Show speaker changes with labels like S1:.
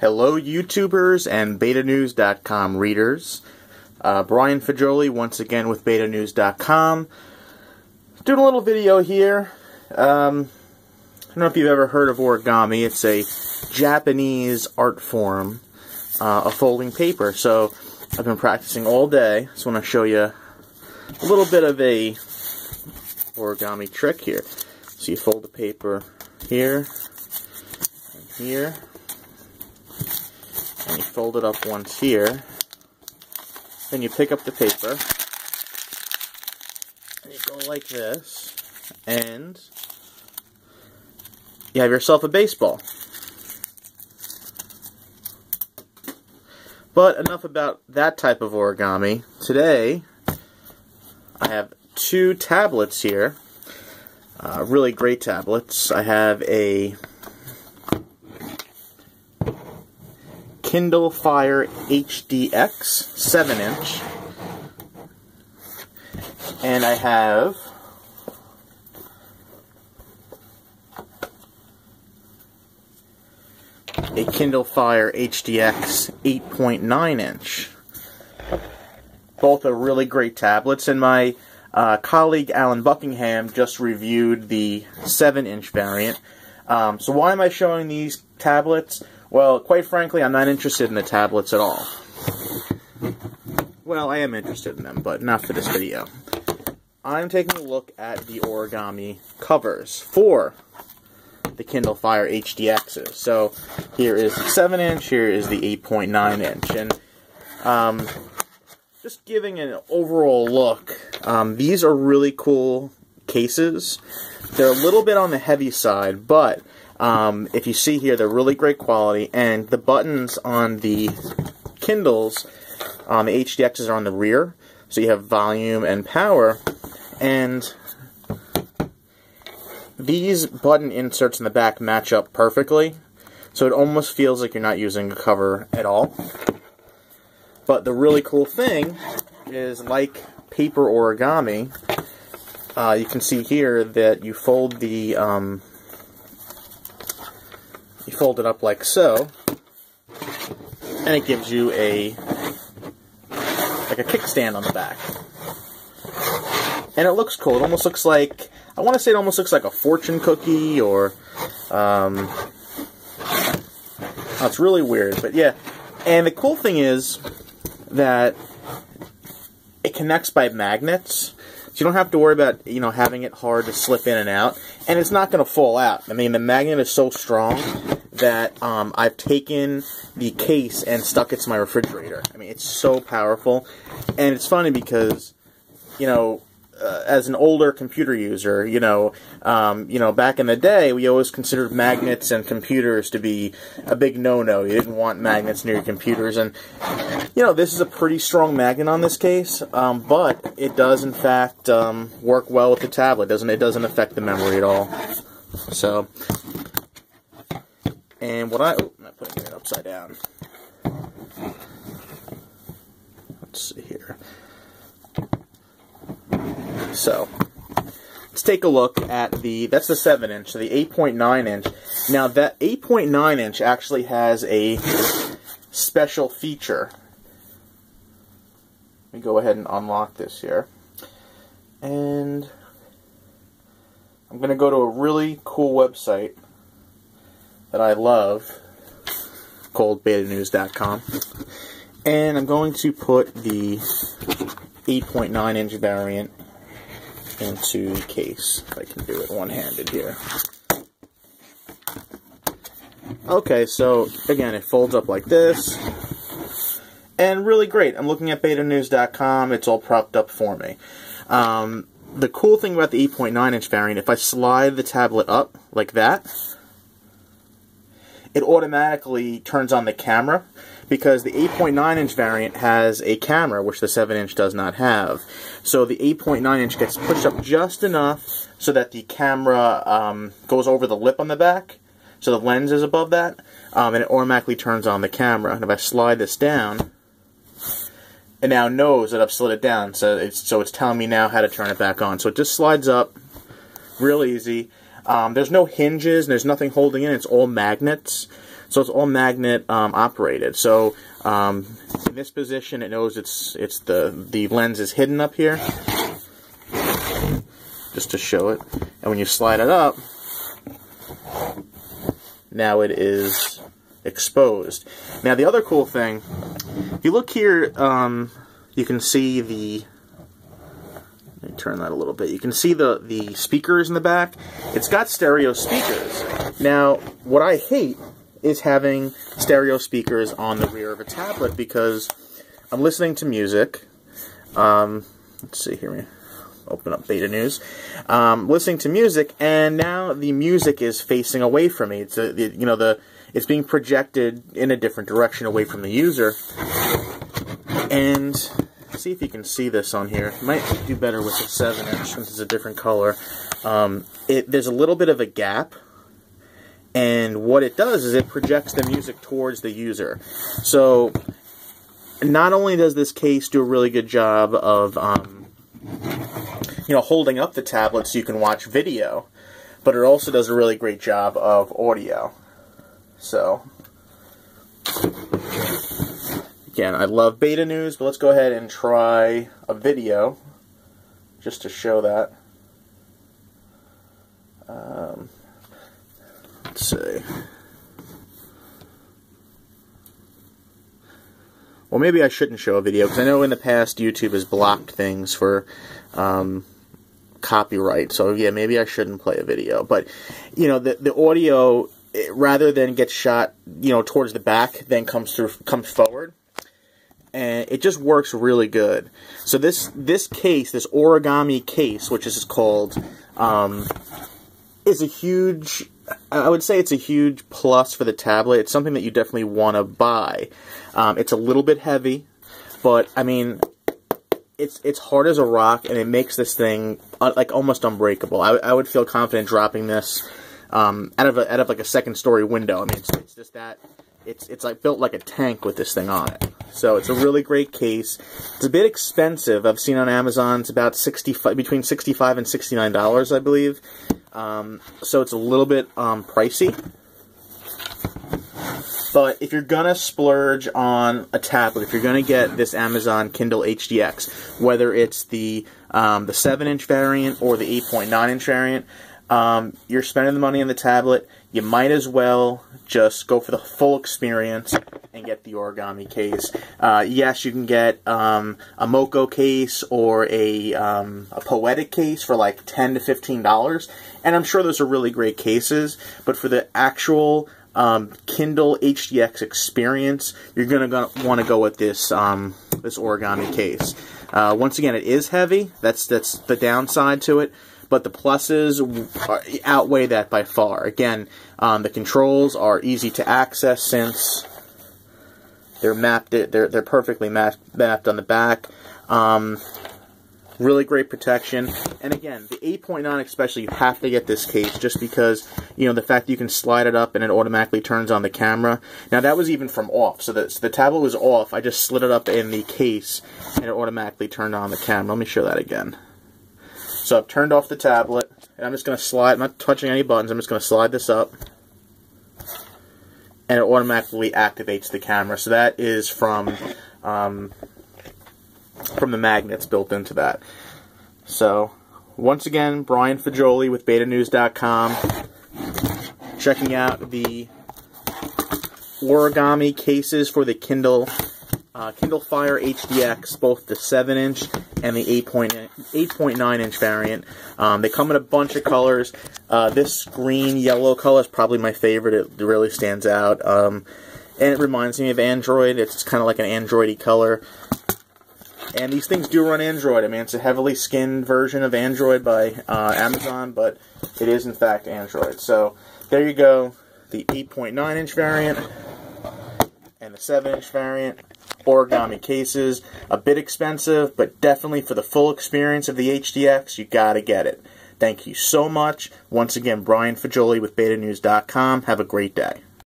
S1: Hello YouTubers and BetaNews.com readers. Brian Fagioli once again with BetaNews.com. Doing a little video here. I don't know if you've ever heard of origami. It's a Japanese art form of folding paper. So I've been practicing all day. So I want to show you a little bit of a origami trick here. So you fold the paper here and here. And you fold it up once here. Then you pick up the paper. And you go like this. And you have yourself a baseball. But enough about that type of origami. Today, I have two tablets here. Really great tablets. I have a Kindle Fire HDX 7-inch, and I have a Kindle Fire HDX 8.9-inch. Both are really great tablets, and my colleague Alan Buckingham just reviewed the 7-inch variant. So why am I showing these tablets? Well, quite frankly, I'm not interested in the tablets at all. Well, I am interested in them, but not for this video. I'm taking a look at the origami covers for the Kindle Fire HDXs. So, here is the 7-inch, here is the 8.9-inch. And, just giving an overall look, these are really cool cases. They're a little bit on the heavy side, but if you see here, they're really great quality, and the buttons on the Kindles, the HDXs are on the rear, so you have volume and power, and these button inserts in the back match up perfectly, so it almost feels like you're not using a cover at all. But the really cool thing is, like paper origami, you can see here that you fold the you fold it up like so, and it gives you like a kickstand on the back. And it looks cool. It almost looks like, I want to say it almost looks like a fortune cookie, or oh, it's really weird, but yeah. And the cool thing is that it connects by magnets. So you don't have to worry about, having it hard to slip in and out. And it's not going to fall out. I mean, the magnet is so strong that I've taken the case and stuck it to my refrigerator. I mean, it's so powerful. And it's funny because, as an older computer user, back in the day, we always considered magnets and computers to be a big no-no. You didn't want magnets near your computers, and, this is a pretty strong magnet on this case, but it does, in fact, work well with the tablet. It doesn't affect the memory at all. So, and I'm not putting it upside down. Let's see here. So, let's take a look at that's the 7-inch, so the 8.9-inch. Now, that 8.9-inch actually has a special feature. Let me go ahead and unlock this here. And I'm going to go to a really cool website that I love called BetaNews.com. And I'm going to put the 8.9-inch variant into the case, if I can do it one-handed here. Okay, so again, it folds up like this, and really great. I'm looking at BetaNews.com, it's all propped up for me. The cool thing about the 8.9-inch variant, if I slide the tablet up like that, it automatically turns on the camera, because the 8.9-inch variant has a camera, which the 7-inch does not have. So the 8.9-inch gets pushed up just enough so that the camera goes over the lip on the back, so the lens is above that, and it automatically turns on the camera. And if I slide this down, it now knows that I've slid it down, so it's telling me now how to turn it back on. So it just slides up, real easy. There's no hinges, and there's nothing holding in, it's all magnets. So it's all magnet operated. So in this position, it knows the lens is hidden up here, just to show it. And when you slide it up, now it is exposed. Now the other cool thing, if you look here, you can see the, let me turn that a little bit, you can see the speakers in the back. It's got stereo speakers. Now, what I hate is having stereo speakers on the rear of a tablet, because I'm listening to music. Let's see here, let me open up Beta News. Listening to music, and now the music is facing away from me. It's it's being projected in a different direction away from the user. And see if you can see this on here. It might do better with the 7-inch since it's a different color. There's a little bit of a gap, and what it does is it projects the music towards the user. So not only does this case do a really good job of holding up the tablet so you can watch video, but it also does a really great job of audio. So again, I love Beta News, but let's go ahead and try a video just to show that. Let's see. Well, maybe I shouldn't show a video, because I know in the past YouTube has blocked things for copyright. So yeah, maybe I shouldn't play a video. But the audio, rather than get shot towards the back, then comes forward, and it just works really good. So this case, this Origami case, which is called, is a huge, I would say it's a huge plus for the tablet. It's something that you definitely want to buy. It's a little bit heavy, but I mean, it's hard as a rock, and it makes this thing like almost unbreakable. I would feel confident dropping this out of like a second-story window. I mean, it's just that it's like built like a tank with this thing on it. So it's a really great case. It's a bit expensive. I've seen on Amazon it's about between $65 and $69, I believe. So it's a little bit pricey. But if you're gonna splurge on a tablet, if you're gonna get this Amazon Kindle HDX, whether it's the 7-inch variant or the 8.9-inch variant, you're spending the money on the tablet. You might as well just go for the full experience and get the Origami case. Yes, you can get a Moco case or a Poetic case for like $10 to $15, and I'm sure those are really great cases. But for the actual Kindle HDX experience, you're gonna want to go with this this Origami case. Once again, it is heavy. That's the downside to it. But the pluses outweigh that by far. Again, the controls are easy to access since they're mapped. They're perfectly mapped on the back. Really great protection. And again, the 8.9 especially, you have to get this case just because, the fact that you can slide it up and it automatically turns on the camera. Now, that was even from off. So the tablet was off. I just slid it up in the case and it automatically turned on the camera. Let me show that again. So I've turned off the tablet, and I'm just going to slide, I'm not touching any buttons, I'm just going to slide this up, and it automatically activates the camera. So that is from the magnets built into that. So, once again, Brian Fagioli with BetaNews.com, checking out the Origami cases for the Kindle Fire HDX, both the 7-inch and the 8.9-inch variant. They come in a bunch of colors. This green-yellow color is probably my favorite. It really stands out. And it reminds me of Android. It's kind of like an Android-y color. And these things do run Android. I mean, it's a heavily skinned version of Android by Amazon, but it is, in fact, Android. So, there you go. The 8.9-inch variant and the 7-inch variant. Origami cases, a bit expensive, but definitely for the full experience of the HDX, you gotta get it. Thank you so much. Once again, Brian Fagioli with BetaNews.com. Have a great day.